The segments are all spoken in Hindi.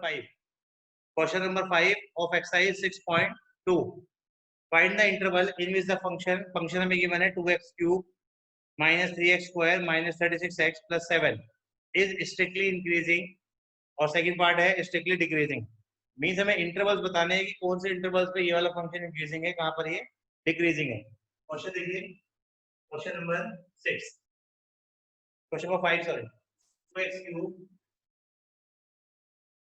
5. Question number 5 of exercise 6.2. Find the interval in which the function हमें given है 2x cube minus 3x square minus 36x plus 7 is strictly increasing और सेकंड पार्ट है strictly decreasing. मीन्स हमें इंटरवल्स बताने हैं कि कौन से इंटरवल्स पे ये वाला फंक्शन इंक्रीजिंग है, कहां पर ये डिक्रीजिंग है. क्वेश्चन देखिए, question number 6, question number 5 sorry. 2x cube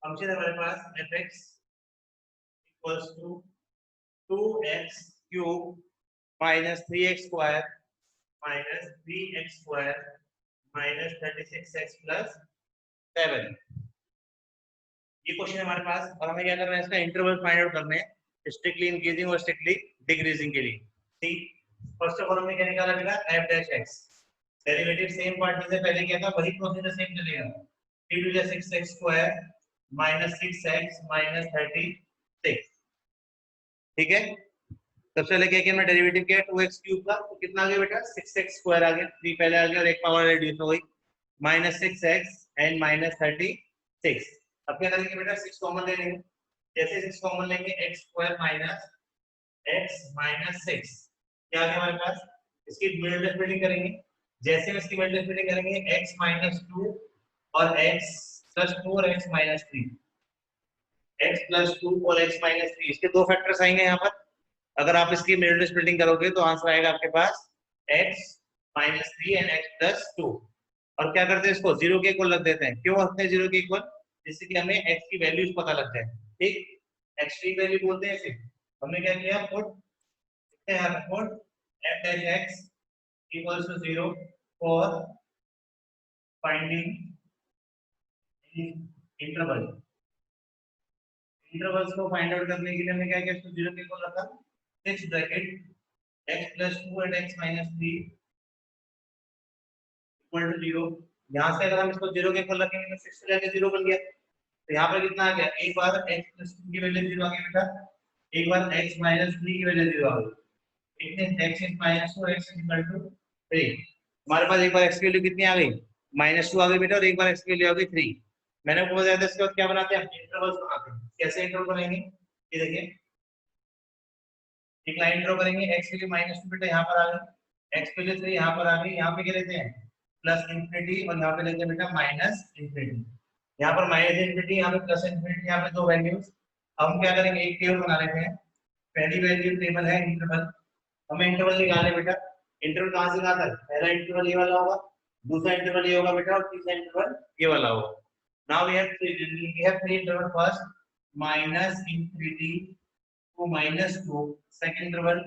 function है हमारे पास fx equals to 2x cube minus 3x square minus 3x square minus 36x plus 7. ये क्वेश्चन है हमारे पास और हमें क्या करना है, इसका इंटरवल फाइंड आउट करने हैं स्ट्रिक्टली इंक्रीजिंग और स्ट्रिक्टली डिक्रीजिंग के लिए. ठीक, फर्स्ट ऑफ ऑल हमने क्या निकाला बेटा, f dash x. Derivative same part जैसे पहले किया था वही प्रोसीजर सेम चलेगा. 3 to 6x square minus 6x minus 36. ठीक है, सबसे पहले क्या किया हमने, डेरिवेटिव किया 2x क्यूब का, तो कितना आ गया बेटा 6x स्क्वायर आ गया, 3 पहले आ गया और एक पावर रिड्यूस हो गई, माइनस 6x एंड माइनस 36. अब क्या करेंगे बेटा, 6 कॉमन ले लेंगे. जैसे 6 कॉमन लेंगे x square minus x minus 6 क्या आ गया हमारे पास, इसकी मल्टीप्लिकेशन करेंगे. जैसे हम इसकी मल्टीप्लिकेशन करेंगे x माइनस 2 और x प्लस 2 और x माइनस 3, x प्लस 2 और x माइनस 3, इसके दो फैक्टर्स आएंगे यहाँ पर. अगर आप इसकी मल्टीप्लिकेशन करोगे तो आंसर आएगा आपके पास x minus 3 and x plus 2. और क्या करते हैं, इसको जीरो के इक्वल रख देते हैं. क्यों रखते हैं जीरो के इक्वल, जिससे कि हमें x की वैल्यूज पता लग जाए. ठीक, x की वैल्यू बोलते हैं इसे. हमने क्या किया, पुट यहाँ पे put f dash x equals to 0 for finding interval. Intervals को फाइंड आउट करने के लिए हमने क्या किया, इसको 0 के इक्वल रखा. 6 bracket x plus 2 and x minus 3 equal to 0. यहाँ से अगर हम इसको 0 के इक्वल रखेंगे तो 6 से जाके 0 बन गया. तो यहाँ पर कितना आ गया, एक बार x प्लस 2 की वैल्यू 0 आ गई बेटा, एक बार x माइनस 3 की वैल्यू 0 आ गई. इतने x is minus 2 x equal to 3. हमारे पास एक बार x की वैल्यू कितनी आ गई, माइनस 2 आ गई बेटा, और एक बार x की वैल्यू आ गई 3. मैंने आपको बताया था इसके बाद क्या बनाते हैं, इंटरवल्स बनाते हैं. कैसे इंटरवल बनाएंगे, ये देखिए, एक लाइन ड्रॉ करेंगे. x के लिए माइनस 2 बेटा यहाँ पर आ गई, x के लिए 3 यहाँ पर आ गई. यहाँ पे क्या लेते हैं, प्लस इंफिनिटी, और यहाँ पे लेते हैं बेटा माइनस इंफिनिटी. यहाँ पर माइनस इंफिनिटी, यहाँ पे प्लस इंफिनिटी, यहाँ पे दो वैल्यूज. अब हम क्या करेंगे, एक टेबल बना लेते हैं. पहली वैल्यू टेबल है इंटरवल. हमें इंटरवल निकालना है बेटा. इंटरवल कहाँ से निकालना है, पहला इंटरवल ये वाला होगा, दूसरा इंटरवल ये होगा बेटा, और तीसरा इंटरवल ये वाला होगा. Now we have three interval. First minus infinity to minus 2, second interval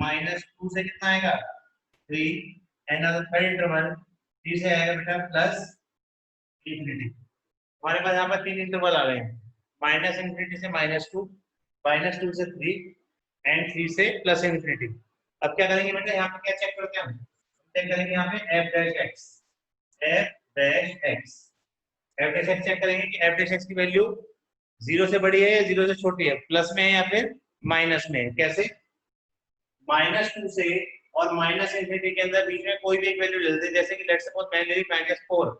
minus 2 से कितना आएगा 3, एंड थर्ड इंटरवल 3 से आएगा बेटा प्लस इंफिनिटी. हमारे पास यहाँ पर तीन इंटरवल आ रहे हैं, माइनस इंफिनिटी से माइनस 2, माइनस 2 से 3 एंड 3 से प्लस इंफिनिटी. अब क्या करेंगे बेटा, यहाँ पे क्या चेक करते हैं, हम चेक करेंगे यहाँ पे f dash x, f dash x, f dash x check करेंगे कि f डैश x की वैल्यू 0 से बड़ी है या 0 से छोटी है, प्लस में है या फिर माइनस में है. कैसे, माइनस 2 से और माइनस इंफिनिटी के अंदर बीच में कोई भी एक वैल्यू ले लेते हैं. जैसे कि लेट्स सपोज मैं ले ली माइनस 4.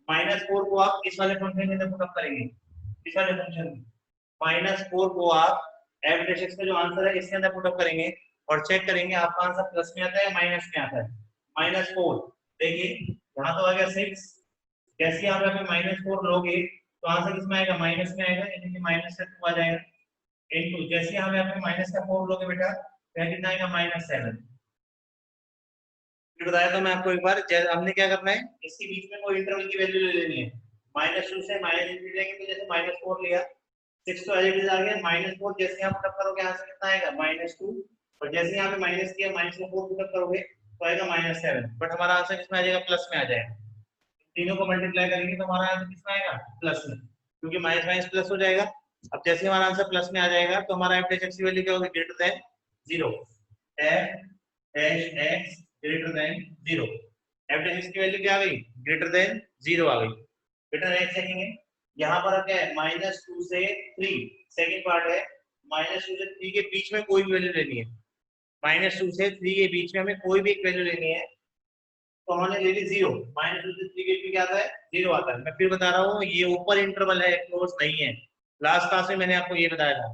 माइनस 4 को आप इस वाले फंक्शन के अंदर पुट अप करेंगे, इस वाले फंक्शन में माइनस 4 को आप f डैश x का जो आंसर है इसके अंदर पुट अप करेंगे और चेक करेंगे आपका आंसर प्लस में आता है या माइनस में आता है. माइनस 4 देखिए यहाँ तो आ गया 6. जैसे आप यहाँ पे माइनस 4 लोगे तो आंसर किसमें आएगा, माइनस में आएगा, यानी कि माइनस से 2 आ जाएगा. इनटू जैसे हम यहाँ पे माइनस का 4 लोगे बेटा तो कितना आएगा, माइनस 7. बताया था मैं आपको एक बार. हमने क्या करना है, इसके बीच में कोई इंटरवल की वैल्यू ले लेनी है. माइनस 2 से माइनस इंफिनिटी लेंगे तो जैसे माइनस 4 लिया, 6 तो एज इट इज आ गया. माइनस 4 जैसे आप पुट करोगे यहाँ से कितना आएगा, माइनस 2, और जैसे यहाँ पे माइनस किया माइनस में 4 पुट करोगे तो आएगा माइनस 7. बट हमारा आंसर किसमें आ जाएगा, प्लस में आ जाएगा. तीनों को मल्टीप्लाई करेंगे तो हमारा आंसर किसमें आएगा, प्लस में, क्योंकि माइनस माइनस प्लस हो जाएगा. अब जैसे हमारा आंसर प्लस में आ जाएगा तो हमारा f डैश x की वैल्यू क्या होगी, greater than 0. f dash x greater than 0. f dash x की वैल्यू क्या आ गई, ग्रेटर देन 0 आ गई. बेटा नेक्स्ट देखेंगे, यहाँ पर क्या है, माइनस 2 से 3, सेकंड पार्ट है, माइनस 2 से 3 के बीच में कोई भी वैल्यू लेनी है. माइनस 2 से 3 के बीच में हमें कोई भी एक वैल्यू लेनी है. तो हमने ले ली 0, -2 से 3 के बीच क्या आता है 0 आता है। मैं फिर बता रहा हूँ ये ऊपर इंटरवल है, क्लोज नहीं है। लास्ट क्लास में मैंने आपको ये बताया था,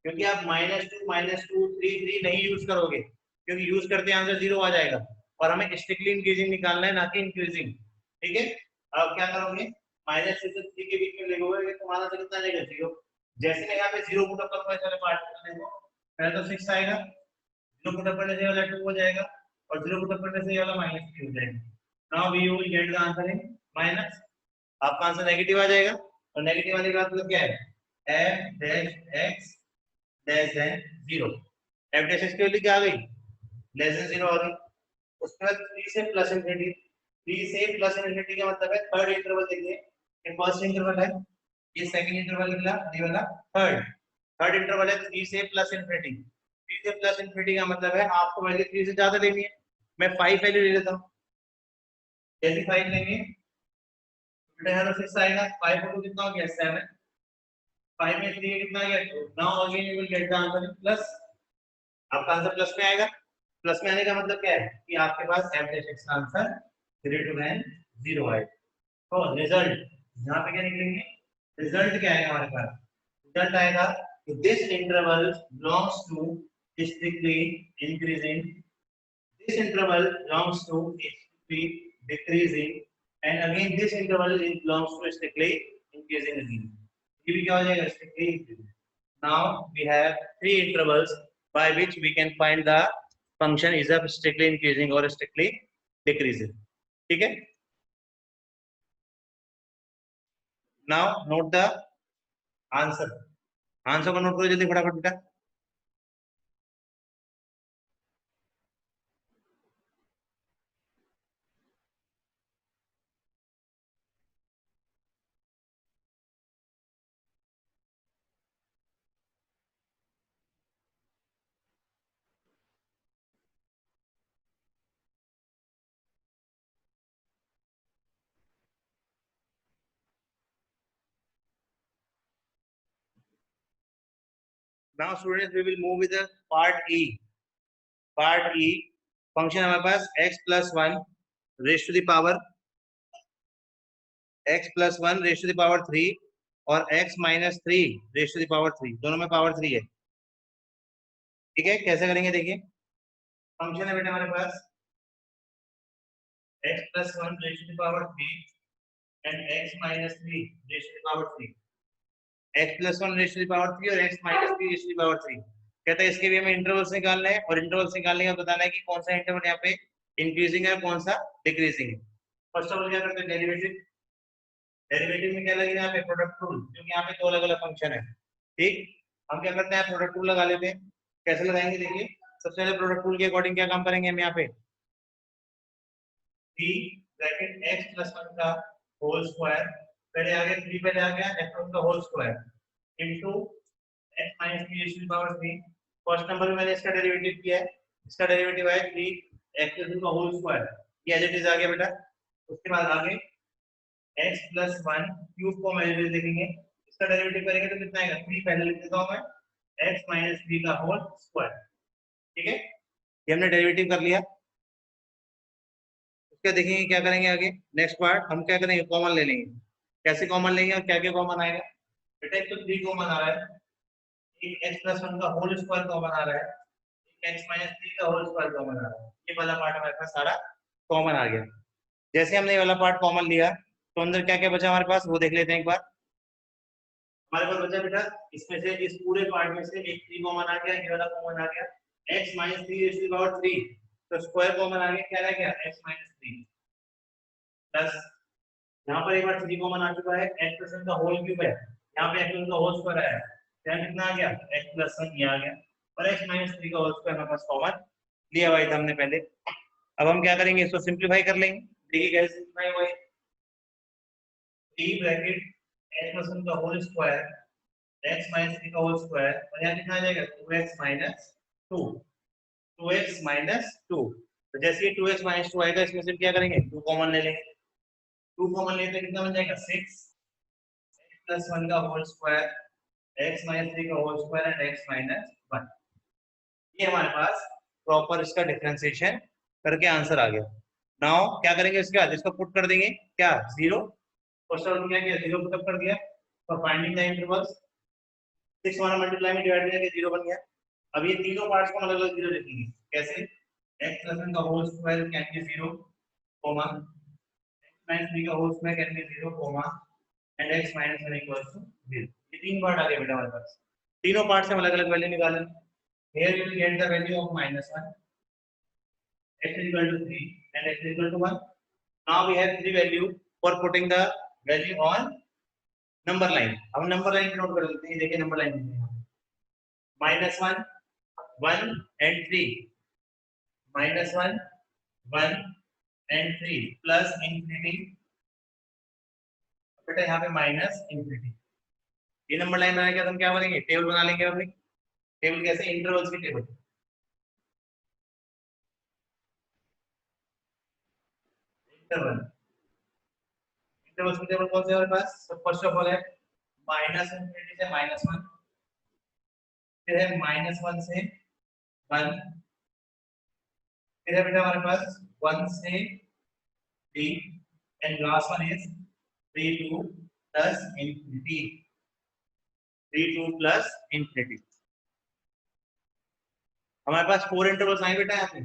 क्योंकि आप -2 3 नहीं यूज करोगे, क्योंकि यूज करते आंसर 0 आ जाएगा, और हमें स्ट्रिक्टली इंक्रीजिंग निकालना है, ना कि इंक्रीजिंग। ठीक है, अब क्या करोगे, -2 से 3 के बीच में लिखोगे तो हमारा आंसर कितना आएगा 0। जैसे मैं यहाँ पे 0 पुट अप करूंगा, चलो पार्ट करने को, पहले तो 6 आएगा, 0 पुट अप करने से ये वाला 2 हो जाएगा, और 0 पुट अप करने से ये वाला -3 हो जाएगा। Now we will get the answer in minus, आपका आंसर नेगेटिव आ जाएगा, और नेगेटिव आने के बाद मतलब क्या है, f dash x less than 0। f dash x की वैल्यू क्या आ गई, लेस देन 0 आ गई। उसके बाद 3 से प्लस इंफिनिटी, 3 से प्लस इंफिनिटी का मतलब है थर्ड इंटरवल। देखिए ये फर्स्ट इंटरवल है, ये सेकंड इंटरवल निकला, ये वाला थर्ड थर्ड इंटरवल है 3 से प्लस इंफिनिटी। 3 से प्लस इंफिनिटी का मतलब है आपको वैल्यू 3 से ज्यादा लेनी है। मैं 5 वैल्यू ले लेता हूं, जैसे 5 लेंगे बेटा यहाँ तो 6 आएगा, 5 को कितना हो गया 7, 5 में 3 कितना आ गया 2। Now again you will get the answer in plus, आपका आंसर प्लस में आएगा। प्लस में आने का मतलब क्या है कि आपके पास f डैश x का आंसर ग्रेटर देन 0 आएगा। तो रिजल्ट यहाँ पे क्या निकलेंगे, रिजल्ट क्या आएगा हमारे पास, रिजल्ट आएगा कि this interval belongs to strictly increasing, this interval belongs to strictly decreasing, and again this interval belongs to strictly increasing again. ये भी क्या हो जाएगा, strictly increasing. Now we have three intervals by which we can find the function is of strictly increasing or strictly decreasing. ठीक है, now note the answer. Answer को नोट करो जल्दी फटाफट बेटा। Now students we will move with the part E. Part E function हमारे पास x plus 1 raise to the power x plus 1 raise to the power 3 और x minus 3 raise to the power 3, दोनों में पावर 3 है। ठीक है, कैसे करेंगे देखिए, फंक्शन है बेटा हमारे पास x plus 1 raise to the power 3 and x minus 3 raise to the power 3, x plus 1 raise to the power 3 और x minus 3 raise to the power 3। कहता है इसके भी हमें इंटरवल्स निकालना है, और इंटरवल्स निकालने का बताना है कि कौन सा इंटरवल यहाँ पे इंक्रीजिंग है और कौन सा डिक्रीजिंग है। फर्स्ट ऑफ ऑल क्या करते हैं, डेरिवेटिव। डेरिवेटिव में क्या लगेगा यहाँ पे, प्रोडक्ट रूल, क्योंकि यहाँ पे दो अलग अलग फंक्शन है। ठीक, हम क्या करते हैं, प्रोडक्ट रूल लगा लेते हैं। कैसे लगाएंगे देखिए, सबसे पहले प्रोडक्ट रूल के अकॉर्डिंग क्या काम करेंगे हम यहाँ पे, p ब्रैकेट x plus 1 का होल स्क्वायर, पहले आ गया 3 पहले आ गया x का whole square into x minus 3 raised to the power 3। First number में मैंने इसका डेरिवेटिव किया है, इसका डेरिवेटिव है 3 x plus 2 का होल स्क्वायर, ये एज इट इज आ गया बेटा। उसके बाद आगे x plus 1 क्यूब को मैं देखेंगे, इसका डेरिवेटिव करेंगे तो कितना आएगा, 3 पहले लिख देता हूं मैं, x minus 3 का होल स्क्वायर। ठीक है, ये हमने डेरिवेटिव कर लिया। उसके देखेंगे क्या करेंगे आगे, नेक्स्ट पार्ट हम क्या करेंगे, कॉमन ले लेंगे। कैसे कॉमन लेंगे और क्या क्या कॉमन आएगा बेटा, एक तो 3 कॉमन आ रहा है, एक x plus 1 का होल स्क्वायर कॉमन आ रहा है, एक x minus 3 का होल स्क्वायर कॉमन आ रहा है। ये वाला पार्ट हमारे पास सारा कॉमन आ गया। जैसे हमने ये वाला पार्ट कॉमन लिया तो अंदर क्या क्या बचा हमारे पास वो देख लेते हैं एक बार। हमारे पास बचा बेटा इसमें से, इस पूरे पार्ट में से एक 3 कॉमन आ गया, ये वाला कॉमन आ गया, x minus 3 raised to the power 3, तो स्क्वायर कॉमन आ गया, क्या रह गया x minus 3 प्लस यहाँ पर एक बार 3 कॉमन आ चुका है, x plus 1 का होल क्यूब है, यहाँ पे x plus 1 का होल स्क्वायर है, यहाँ कितना आ गया x plus 1 ये आ गया, और x minus 3 का होल स्क्वायर हमारे पास कॉमन लिया हुआ था हमने पहले। अब हम क्या करेंगे, इसको सिंपलीफाई कर लेंगे। देखिए कैसे सिंपलीफाई हुआ है, 3 ब्रैकेट x plus 1 का होल स्क्वायर x minus 3 का होल स्क्वायर, और यहाँ कितना आ जाएगा 2x minus 2, 2x minus 2। तो जैसे ये 2x minus 2 आएगा, इसमें से क्या करेंगे 2 कॉमन ले लेंगे, 2 कॉमन लेते हैं कितना बन जाएगा 6 x plus 1 का होल स्क्वायर x minus 3 का whole square and x minus 1। ये हमारे पास प्रॉपर इसका डिफरेंशिएशन करके आंसर आ गया। नाउ क्या करेंगे इसके बाद, इसको पुट कर देंगे क्या 0, फर्स्ट ऑर्डर क्या किया 0 पुट अप कर दिया, फॉर फाइंडिंग द इंटरवल्स 6 वाला मल्टीप्लाई में डिवाइड करके 0 बन गया। अब ये तीनों पार्ट्स को अलग अलग 0 लिखेंगे कैसे, x plus 1 का whole square can be 0 comma x minus 3 का whole square can be 0 comma and x minus 1 equals to 0। ये तीन पार्ट आ गए बेटा हमारे पास, तीनों पार्ट से हम अलग अलग वैल्यू निकालें। here we will get the value of -1, x is equal to 3 and x is equal to 1। now we have three value for putting the value on number line। अब नंबर लाइन नोट कर लेते हैं, देखिए number line -1 1 and 3 -1 1 and 3 plus infinity, बेटा यहाँ पे माइनस इंफिनिटी। ये नंबर लाइन बना के हम क्या बनेंगे, टेबल बना लेंगे अपनी। टेबल कैसे, इंटरवल्स की टेबल। इंटरवल, इंटरवल्स की टेबल कौन सी है हमारे पास, तो फर्स्ट ऑफ ऑल है माइनस इंफिनिटी से -1, फिर है -1 से 1, फिर है बेटा हमारे पास 1 से 3 and last one is 3 2 plus infinity, 3 2 plus infinity. हमारे पास 4 इंटरवल्स आए बेटा यहाँ पे,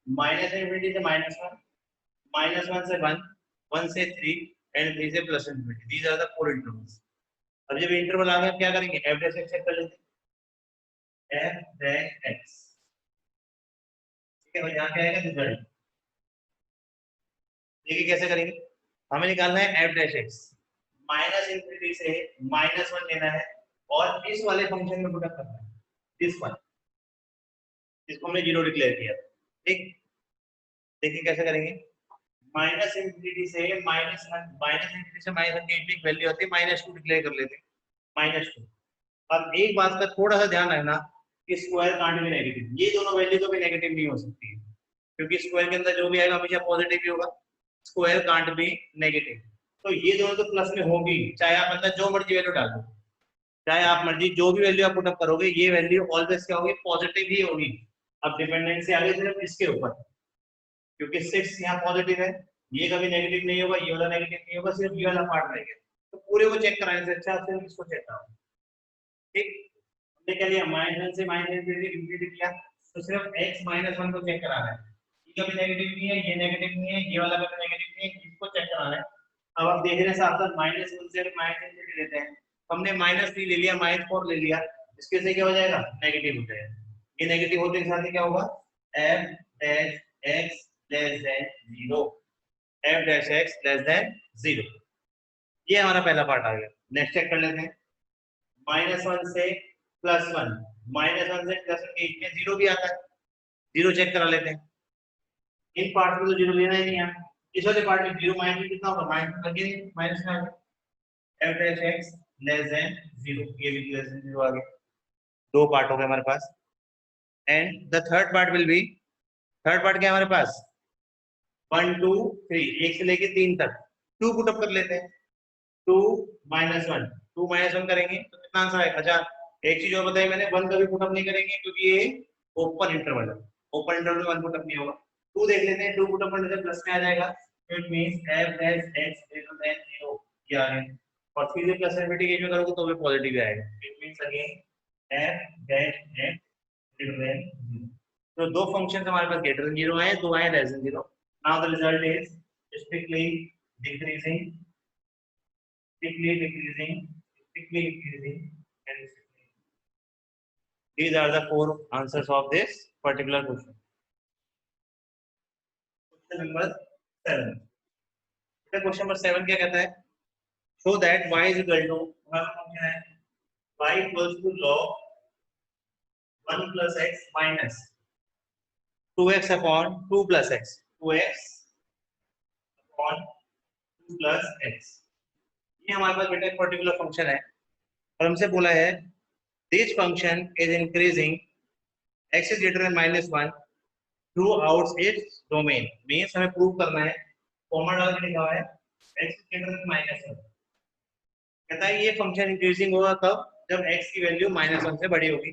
माइनस इंफिनिटी से -1, -1 से 1, 1 से 3 एंड 3 से plus infinity. These are the 4 intervals. अब जब इंटरवल आ गया क्या करेंगे, f डैश x चेक कर लेते हैं, f डैश x। ठीक है, और यहाँ क्या आएगा रिजल्ट, देखिए कैसे करेंगे। हमें निकालना है f dash x, minus infinity से -1 लेना है और इस वाले फंक्शन में पुट अप करना है, दिस वन, इसको हमने 0 डिक्लेयर किया। ठीक, देखिए कैसे करेंगे, माइनस इंफिनिटी से -1, माइनस इंफिनिटी से -1 की एक वैल्यू होती है, -2 डिक्लेयर कर लेते हैं, -2। अब एक बात का थोड़ा सा ध्यान रखना कि स्क्वायर कांट भी नेगेटिव, ये दोनों वैल्यू कभी नेगेटिव नहीं हो सकती है, क्योंकि स्क्वायर के अंदर जो भी आएगा हमेशा पॉजिटिव ही होगा, स्क्वायर कांट भी नेगेटिव। तो ये दोनों तो प्लस में होगी, चाहे आप अंदर जो मर्जी वैल्यू डाल दो, चाहे आप मर्जी जो भी वैल्यू आप पुट अप करोगे, ये वैल्यू ऑलवेज क्या होगी, पॉजिटिव ही होगी। अब डिपेंडेंसी आ गई सिर्फ इसके ऊपर, क्योंकि 6 यहाँ पॉजिटिव है, ये कभी नेगेटिव नहीं होगा, ये वाला नेगेटिव नहीं होगा, सिर्फ ये वाला पार्ट रहेगा। तो पूरे को चेक कराने से अच्छा सिर्फ इसको चेक कराओ। ठीक, हमने क्या लिया, -1 से -इंफिनिटी किया, तो सिर्फ x -1 को चेक कराना है, ये कभी नेगेटिव नहीं है, ये नेगेटिव नहीं है, ये वाला कभी नेगेटिव नहीं है, इसको चेक कराना है। अब आप देख रहे हैं साथ साथ -1 से -इंफिनिटी लेते हैं, हमने -3 ले लिया, -4 ले लिया, इसके से क्या हो जाएगा, नेगेटिव हो जाएगा। ये नेगेटिव होते के साथ ही क्या होगा, f dash x less than 0, f dash x less than 0। ये हमारा पहला पार्ट आ गया। नेक्स्ट चेक कर लेते हैं, -1 से +1, -1 से +1 के बीच में 0 भी आता है, 0 चेक करा लेते हैं। इन पार्ट में तो 0 लेना ही नहीं है, इस वाले पार्ट में 0 माइनस कितना होगा, माइनस लगे माइनस में f dash x less than 0, ये भी लेस देन 0 आ गया। दो पार्ट हो गए हमारे पास। And the third part will be, third part क्या है हमारे पास, 1 2 3, 1 से लेके 3 तक 2 पुट अप कर लेते हैं, 2 -1, 2 -1 करेंगे तो कितना आंसर आएगा। अच्छा, एक चीज और बताई मैंने, 1 कभी पुट अप नहीं करेंगे क्योंकि ये ओपन इंटरवल है, ओपन इंटरवल में 1 पुट अप नहीं होगा। 2 देख लेते हैं, 2 पुट अप करने से प्लस में आ जाएगा, it means f dash x greater than 0, ये आ गया। और फिर से प्लस इनफिनिटी केस में करोगे तो भी पॉजिटिव ही आएगा, it means again f dash x greater than 0। तो दो फंक्शंस हमारे पास ग्रेटर देन 0 आए, दो आए less than 0। Now the result is strictly decreasing, strictly decreasing, strictly increasing, and strictly. These are the four answers of this particular question. Question number 7. Question number 7 क्या कहता है? Show that y is equal to, हमारा फंक्शन है y equals to log 1 plus x minus 2x upon 2 plus x, 2x upon 2 plus x। ये हमारे पास बेटा एक पर्टिकुलर फंक्शन है और हमसे बोला है this function is increasing x is greater than -1 throughout its domain। Means हमें प्रूव करना है, फॉर्मूला डाल के लिखा हुआ है x is greater than -1। कहता है ये फंक्शन इंक्रीजिंग होगा कब, जब x की वैल्यू -1 से बड़ी होगी।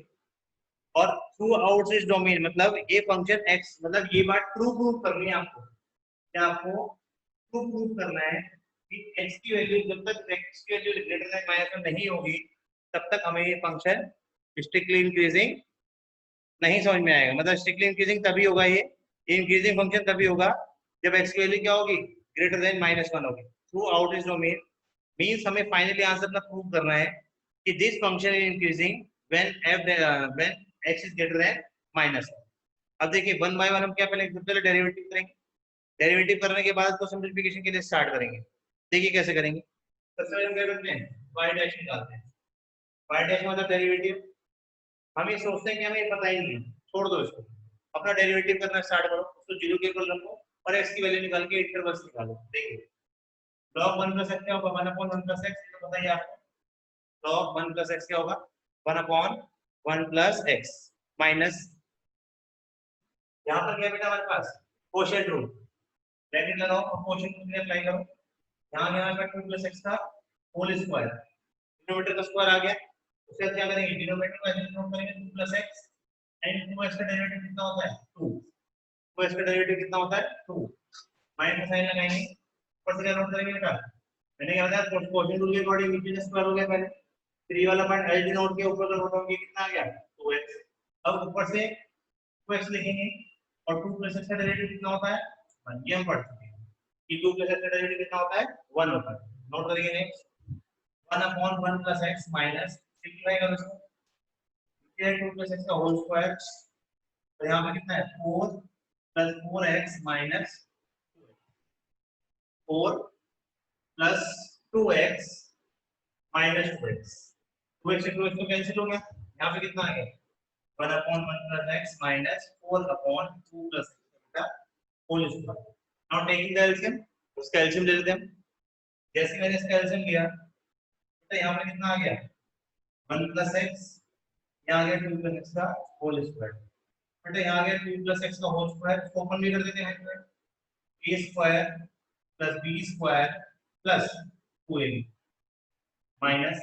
और थ्रू आउट इस डोमेन मतलब ये फंक्शन x, मतलब ये बात ट्रू प्रूव करनी है आपको, क्या आपको प्रूव करना है कि x की वैल्यू जब तक x की वैल्यू ग्रेटर देन -1 नहीं होगी तब तक हमें ये फंक्शन स्ट्रिक्टली इंक्रीजिंग नहीं समझ में आएगा। मतलब स्ट्रिक्टली इंक्रीजिंग तभी होगा, ये इंक्रीजिंग फंक्शन तभी होगा जब x की वैल्यू क्या होगी, ग्रेटर देन -1 होगी। Through out is domain means हमें फाइनली आंसर अपना प्रूव करना है कि this function is increasing when x is greater than -1। अब देखिए 1 बाय 1 हम क्या पहले सबसे पहले डेरिवेटिव करेंगे। डेरिवेटिव करने के बाद तो सिंपलीफिकेशन के लिए स्टार्ट करेंगे। देखिए कैसे करेंगे। सबसे पहले हम क्या करते हैं, y डैश निकालते हैं। y डैश मतलब डेरिवेटिव। हम ये सोचते हैं कि हमें ये पता ही नहीं है, छोड़ दो इसको, अपना डेरिवेटिव करना स्टार्ट करो, उसको जीरो के इक्वल रखो और x की वैल्यू निकाल के इंटरवल्स निकालो। देखिए log 1 प्लस x क्या होगा, 1 अपॉन 1 प्लस x, ये तो पता ही है आपको। log 1 प्लस x क्या होगा, 1 अपॉन 1 प्लस x माइनस, यहाँ पर क्या बेटा हमारे पास कोशेंट रूल, ब्रैकेट लगाओ और कोशेंट रूल अप्लाई करो। यहाँ पे 2 प्लस x का होल स्क्वायर, डिनोमिनेटर का स्क्वायर आ गया, उससे क्या करेंगे, डिनोमिनेटर को ऐसे नोट करेंगे 2 प्लस x एंड 2x का डेरिवेटिव कितना होता है 2, 2x का डेरिवेटिव कितना होता है 2, माइनस साइन लगाएंगे, ऊपर से क्या नोट करेंगे बेटा, मैंने क्या बताया कोशेंट रूल के अकॉर्डिंग नीचे का स्क्वायर हो गया पहले, 3 वाला पार्ट एलजी नोट के ऊपर का नोट होंगे कितना आ गया 2x। अब ऊपर से 2x लिखेंगे और 2 प्लस x का डेरिवेटिव कितना होता है 1, ये हम पढ़ चुके हैं कि 2 प्लस x का डेरिवेटिव कितना होता है 1 होता है। नोट करेंगे next 1 upon 1 plus x minus, simplify करो इसको, ये 2 प्लस x का होल स्क्वायर, तो यहाँ पे कितना है 4 plus 4x minus 4 plus 2x minus 2x, 2x से 2x तो कैंसिल हो गया, यहाँ पे कितना आ गया 1 upon 1 plus x minus 4 upon 2 plus x का whole square. Now taking the LCM, उसका एलसीएम ले लेते हैं। जैसे मैंने इसका एलसीएम लिया तो यहाँ पे कितना आ गया 1 प्लस x, यहाँ आ गया 2 प्लस x का होल स्क्वायर, बेटा यहाँ आ गया 2 प्लस x का होल स्क्वायर, इसको ओपन भी कर देते हैं, a square plus b square plus 2ab minus,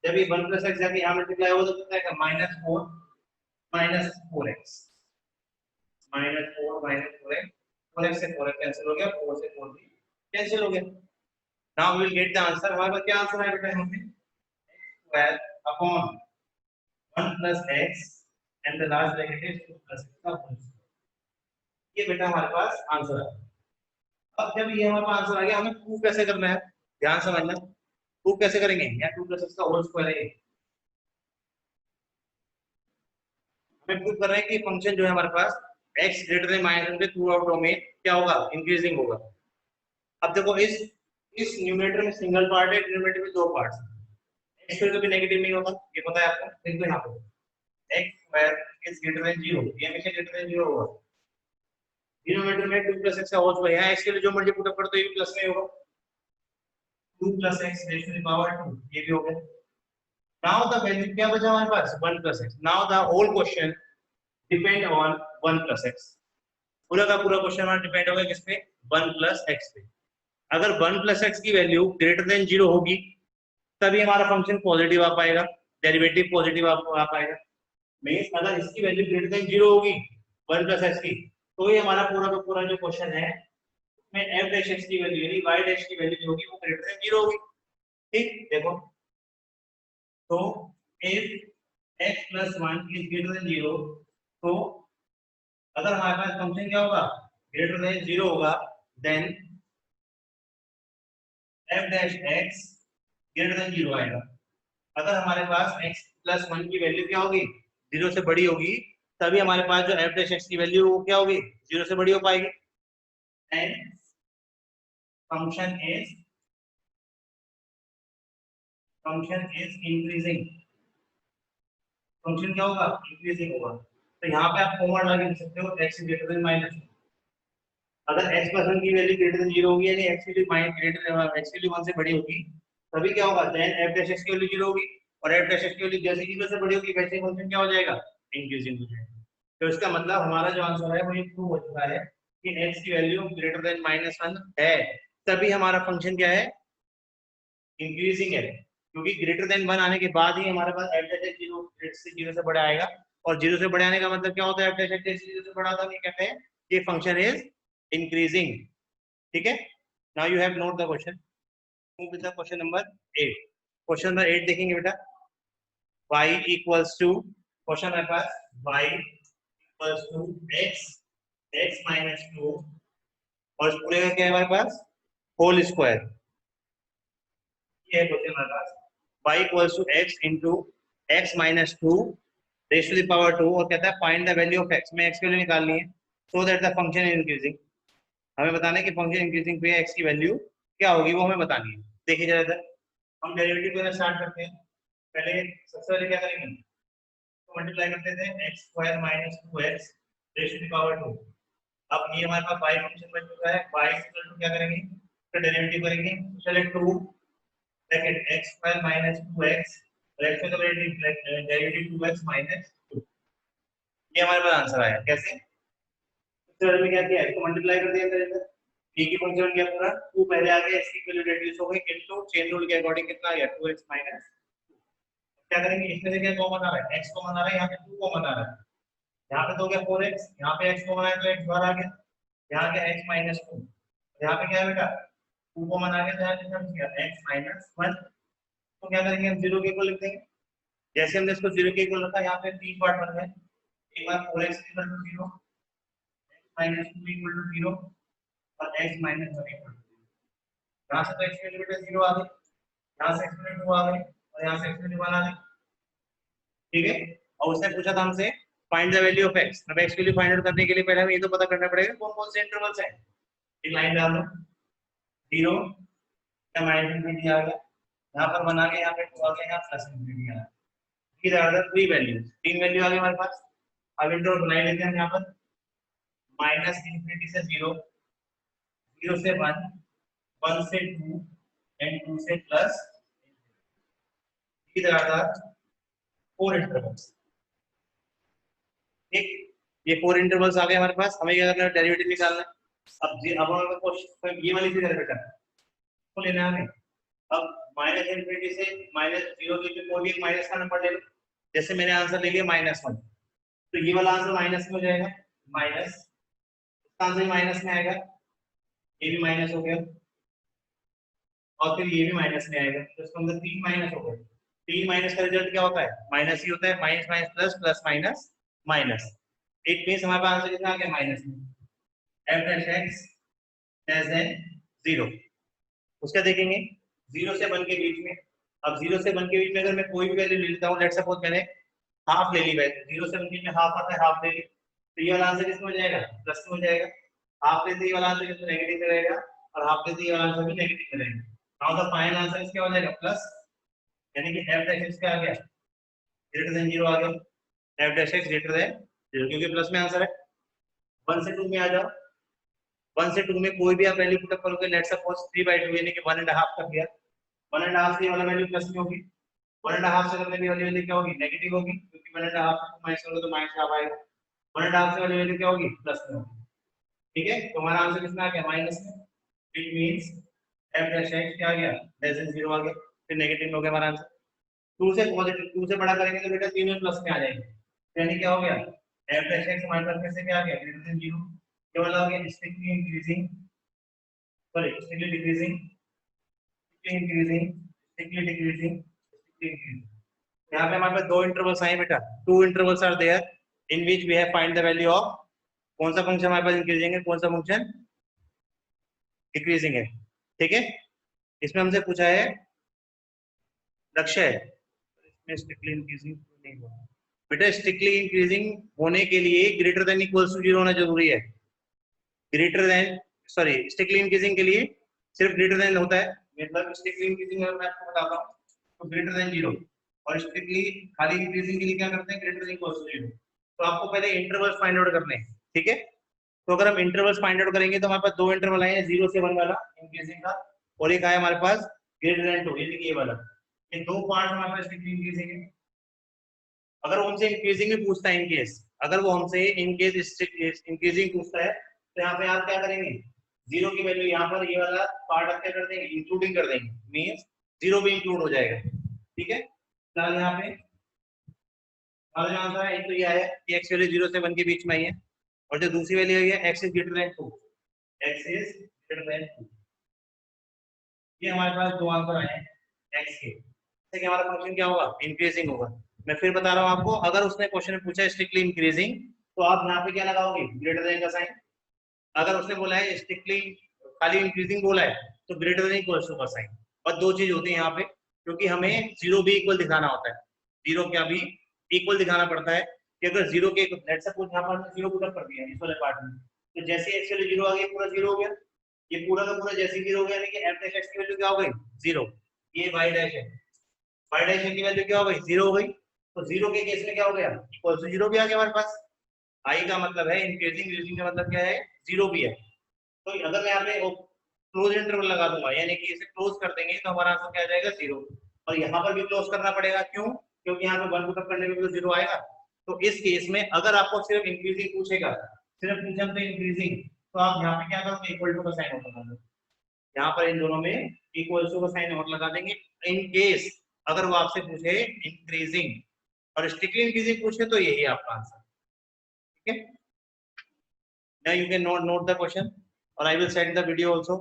जब ये 1 प्लस x जाके यहाँ मल्टीप्लाई हो तो कितना आएगा -4 minus 4x minus 4 minus 4x, 4x से 4x कैंसिल हो गया, 4 से 4 भी कैंसिल हो गया। Now we will get the answer. हमारे पास क्या आंसर है बेटा, यहाँ पे square upon 1 plus x and the last bracket is 2 plus x का होल स्क्वायर, ये बेटा हमारे पास आंसर है। अब जब ये हमारे पास आंसर आ गया, हमें प्रूव कैसे करना है, ध्यान समझना। प्रूव कैसे करेंगे, यहाँ 2 प्लस x का होल स्क्वायर है, हमें प्रूव कर रहे हैं कि फंक्शन जो है हमारे पास x ग्रेटर देन -1 के थ्रू आउट डोमेन क्या होगा, इंक्रीजिंग होगा। अब देखो इस न्यूमरेटर में सिंगल पार्ट है, डिनोमिनेटर में दो पार्ट्स, x स्क्वायर कभी नेगेटिव नहीं होगा, ये पता है आपको। देख दो यहाँ पे x square is greater than 0, ये हमेशा ग्रेटर देन 0 होगा। डिनोमिनेटर में 2 प्लस x का होल स्क्वायर, यहाँ x के लिए जो मर्जी पुट अप कर दो ये भी प्लस में होगा, 2 plus x raise to the power 2, ये भी हो गया। नाउ द वैल्यू क्या बचा हमारे पास 1 plus x। Now the whole question depend on 1 plus x, पूरा का पूरा क्वेश्चन हमारा डिपेंड होगा किस पे, 1 प्लस x पे। अगर 1 प्लस x की वैल्यू ग्रेटर देन 0 होगी तभी हमारा फंक्शन पॉजिटिव आ पाएगा, डेरिवेटिव पॉजिटिव आ पाएगा। मींस अगर इसकी वैल्यू ग्रेटर देन 0 होगी 1 प्लस x की, तो ये हमारा पूरा का पूरा जो क्वेश्चन है उसमें f डैश x की वैल्यू यानी y डैश की वैल्यू जो होगी वो ग्रेटर देन 0 होगी। ठीक, देखो तो if x plus 1 is greater than 0, तो अगर हमारे पास फंक्शन क्या होगा ग्रेटर देन 0 होगा, then f dash x greater than 0 आएगा। अगर हमारे पास x plus 1 की वैल्यू क्या होगी 0 से बड़ी होगी, तभी हमारे पास जो f dash x की वैल्यू वो क्या होगी 0 से बड़ी हो पाएगी। And function is increasing, function क्या होगा इंक्रीजिंग होगा। तो यहाँ पे आप फॉर्मूला लगा के लिख सकते हो x ग्रेटर देन -1, अगर x प्लस 1 की वैल्यू ग्रेटर देन 0 होगी यानी x की वैल्यू ग्रेटर x की वैल्यू 1 से बड़ी होगी, तभी क्या होगा देन f डैश x की वैल्यू 0 होगी, और f डैश x की वैल्यू जैसे 0 से बड़ी होगी वैसे फंक्शन क्या हो जाएगा इंक्रीजिंग हो जाएगा। तो इसका मतलब हमारा जो आंसर है वो ये प्रूव हो चुका है कि x की वैल्यू ग्रेटर देन -1 है, तभी हमारा फंक्शन क्या है इंक्रीजिंग है, क्योंकि ग्रेटर देन 1 आने के बाद ही हमारे पास f डैश x 0 से बड़ा आएगा, और 0 से बड़े आने का मतलब क्या होता है f डैश x 0 से बड़ा, था ये कहते हैं कि फंक्शन इज इंक्रीजिंग। ठीक है, now you have note the question. Move with the question number 8। Question number 8 देखेंगे बेटा। y इक्वल्स टू, क्वेश्चन मेरे पास y equals to x minus 2 और इस पूरे का क्या है हमारे पास, होल स्क्वायर। ये है क्वेश्चन हमारे पास, y equals to x into x minus 2 raise to the power 2 और कहता है find the value of x। में x की वैल्यू निकालनी है so that the function is increasing. हमें बताना है कि फंक्शन इंक्रीजिंग पे x की वैल्यू क्या होगी, वो हमें बतानी है। देखिए जरा इधर हम डेरिवेटिव को स्टार्ट करते हैं। पहले सबसे पहले क्या करेंगे, तो मल्टीप्लाई करते थे x square minus 2x raise to the power 2। अब ये हमारे पास y फंक्शन बन चुका है, y इक्वल टू क्या करेंगे, तो डेरिवेटिव करेंगे। चलिए 2 bracket x square minus 2x और x का डेरिवेटिव 2x माइनस 2। ये हमारे पास आंसर आया। कैसे, सबसे पहले क्या किया, इसको मल्टीप्लाई कर दिया पहले तक, a की फंक्शन बन गया पूरा, 2 पहले आ गया, इसकी वैल्यू रिड्यूस हो गई इनटू चेन रूल के अकॉर्डिंग कितना आ गया 2x माइनस। क्या करेंगे, इसमें से क्या कॉमन आ रहा है, x कॉमन आ रहा है, यहाँ पे 2 कॉमन आ रहा है, यहाँ पे तो हो गया 4x, यहाँ पे x कॉमन आया तो x बाहर आ गया, यहाँ आ गया x माइनस 2, यहाँ पे क्या है बेटा 2 कॉमन आ गया, तो यहाँ कितना बच गया x माइनस 1। तो क्या करेंगे, हम 0 के इक्वल लिख देंगे। जैसे हमने इसको 0 के इक्वल रखा, यहाँ पे 3 पार्ट बन गए। एक बार 4x equal to 0, minus 2 equal to 0 और x माइनस 1 इक्वल टू 0। यहाँ से तो x की वैल्यू बेटा 0 आ गई, यहाँ से x की वैल्यू 2 आ गई और यहाँ से x की वैल्यू 1 आ गई। ठीक है, और उसने पूछा था हमसे find the value of x। अब x की वैल्यू फाइंड आउट करने के लिए पहले हमें ये तो पता करना पड़ेगा कौन कौन से इंटरवल्स हैं। एक लाइन डाल दो, 0 या माइनस इंफिनिटी आ गया, यहाँ पर 1 आ गया, यहाँ पे 2 आ गया, यहाँ प्लस इंफिनिटी आ गया। these are the three values, तीन वैल्यू आ गए हमारे पास। अब इंटरवल बनाए लेते हैं यहाँ पर, माइनस इंफिनिटी से 0, 0 से 1, 1 से 2 एंड 2 से plus. these are the four intervals। ठीक, ये 4 इंटरवल्स आ गए हमारे पास। हमें क्या करना है, डेरिवेटिव निकालना है। अब हमारे क्वेश्चन ये वाली चीज है बेटा, तो लेना है हमें। अब माइनस इंफिनिटी से माइनस 0 के कोई भी एक माइनस का नंबर ले लो। जैसे मैंने आंसर ले लिया -1, तो ये वाला आंसर माइनस में हो जाएगा, माइनस, इसका आंसर माइनस में आएगा, ये भी माइनस हो गया और फिर ये भी माइनस में आएगा, तो इसका मतलब 3 माइनस हो गए। 3 माइनस का रिजल्ट क्या होता है, माइनस ही होता है, minus minus plus, plus minus minus. It means हमारे पास आंसर कितना आ गया, माइनस में। f dash x less than 0। उसका देखेंगे 0 से 1 के बीच में। अब 0 से 1 के बीच में अगर मैं कोई भी वैल्यू ले लेता हूं, लेट्स सपोज मैंने हाफ ले ली वैल्यू, 0 से 1 के बीच में हाफ आता है, हाफ ले ली, तो ये वाला आंसर किसमें हो जाएगा, प्लस में हो जाएगा। हाफ लेते ही वाला आंसर किसमें, नेगेटिव में रहेगा, और हाफ लेते ही वाला आंसर भी नेगेटिव में रहेगा। नाउ द फाइनल आंसर क्या हो जाएगा, प्लस, यानी कि f डैश x क्या आ गया, ग्रेटर देन 0 आ गया। f dash x greater than 0, क्योंकि प्लस में आंसर है। 1 से 2 में आ जाओ, 1 से 2 में कोई भी आप वैल्यू पुट अप करोगे, लेट्स सपोज 3/2 यानी कि 1.5 कर दिया, 1.5 से वाला वैल्यू प्लस में होगी, 1.5 से करने वाली वैल्यू क्या होगी, नेगेटिव होगी, क्योंकि 1.5 से 2 माइनस करोगे तो माइनस हाफ आएगा। 1.5 से वाली वैल्यू क्या होगी, प्लस में होगी। ठीक है, तो हमारा आंसर कितना आ गया, माइनस में। It means f dash x क्या आ गया, लेस देन 0 आ गया, फिर नेगेटिव में हो गया हमारा आंसर। 2 से पॉजिटिव, 2 से बड़ा करेंगे तो बेटा तीनों प्लस में आ जाएंगे, यानी क्या हो गया, f डैश x हमारे पास कैसे क्या आ गया, ग्रेटर देन 0। ये वाला हो गया strictly increasing, sorry strictly decreasing, strictly increasing, strictly decreasing, strictly increasing. यहाँ पे हमारे पास दो इंटरवल्स आए बेटा, two intervals are there in which we have find the value of, कौन सा फंक्शन हमारे पास इंक्रीजिंग है, कौन सा फंक्शन डिक्रीजिंग है। ठीक है, इसमें हमसे पूछा है लक्ष्य है, इसमें स्ट्रिक्टली इंक्रीजिंग नहीं हुआ बेटा। स्ट्रिक्टली इंक्रीजिंग होने के लिए ग्रेटर देन इक्वल्स टू 0 होना जरूरी है। Greater than, sorry strictly increasing के लिए सिर्फ ग्रेटर देन होता है, मतलब स्ट्रिक्टली इंक्रीजिंग अगर मैं आपको बताता हूँ तो ग्रेटर देन 0, और स्ट्रिक्टली खाली इंक्रीजिंग के लिए क्या करते हैं, ग्रेटर देन इक्वल्स टू 0। तो आपको पहले इंटरवल्स फाइंड आउट करने हैं। ठीक है, तो अगर हम इंटरवल्स फाइंड आउट करेंगे तो हमारे पास दो इंटरवल आए हैं, 0 से 1 वाला इंक्रीजिंग का, और एक आया हमारे पास ग्रेटर देन 2 यानी कि ये वाला। ये दो पार्ट हमारे पास स्ट्रिक्टली इंक्रीजिंग है। अगर वो हमसे इंक्रीजिंग में पूछता है, इन केस अगर वो हमसे इन केस इंक्रीजिंग पूछता है, तो यहाँ पे आप क्या करेंगे, 0 की वैल्यू यहाँ पर ये वाला पार्ट आप क्या कर देंगे, इंक्लूडिंग कर देंगे, मींस 0 भी इंक्लूड हो जाएगा। ठीक है, फिलहाल यहाँ पे हमारा आंसर है, एक तो ये आया कि x वैल्यू 0 से 1 के बीच में आई है, और जो दूसरी वैल्यू आई है x is greater than 2, x is greater than 2। ये हमारे पास दो आंसर आए हैं x के, जैसे कि हमारा फंक्शन क्या होगा, इंक्रीजिंग होगा। मैं फिर बता रहा हूँ आपको, अगर उसने क्वेश्चन में पूछा स्ट्रिक्टली इंक्रीजिंग, तो आप यहाँ पे क्या लगाओगे, ग्रेटर देन का साइन। अगर उसने बोला है स्ट्रिक्टली खाली इंक्रीजिंग बोला है, तो ग्रेटर देन इक्वल टू का साइन। और दो चीज होती है यहाँ पे, क्योंकि हमें जीरो भी इक्वल दिखाना होता है, जीरो क्या भी इक्वल दिखाना पड़ता है कि अगर जीरो के लेट्स सपोज यहाँ पर जीरो पुटअप कर दिया इस वाले पार्ट में, तो जैसे एक्स वैल्यू जीरो आ गई, पूरा जीरो हो गया। ये पूरा का पूरा जैसे जीरो हो गया, यानी कि एफ डैश एक्स की वैल्यू क्या हो गई, जीरो। ये वाई डैश है, वाई डैश की वैल्यू क्या हो गई, जीरो हो गई। तो जीरो के केस में क्या हो गया, इक्वल टू जीरो भी आ गया हमारे पास। आई का मतलब है इंक्रीजिंग, रिड्यूसिंग का मतलब क्या है, जीरो भी है। तो अगर मैं यहाँ पे क्लोज इंटरवल लगा दूंगा, यानी कि इसे क्लोज कर देंगे, तो हमारा आंसर क्या आ जाएगा, जीरो। और यहाँ पर भी क्लोज करना पड़ेगा, क्यों, क्योंकि यहाँ पे वन पुटअप करने में भी तो जीरो आएगा। तो इस केस में अगर आपको सिर्फ इंक्रीजिंग पूछेगा, सिर्फ पूछा तो इंक्रीजिंग, तो आप यहाँ पे क्या करोगे, इक्वल टू का साइन और लगा दो। यहाँ पर इन दोनों में इक्वल टू का साइन और लगा देंगे। इन केस अगर वो आपसे पूछे इंक्रीजिंग और स्ट्रिक्टली इंक्रीजिंग पूछे, तो यही आपका आंसर। ठीक है, now you can note the question or I will send the video also.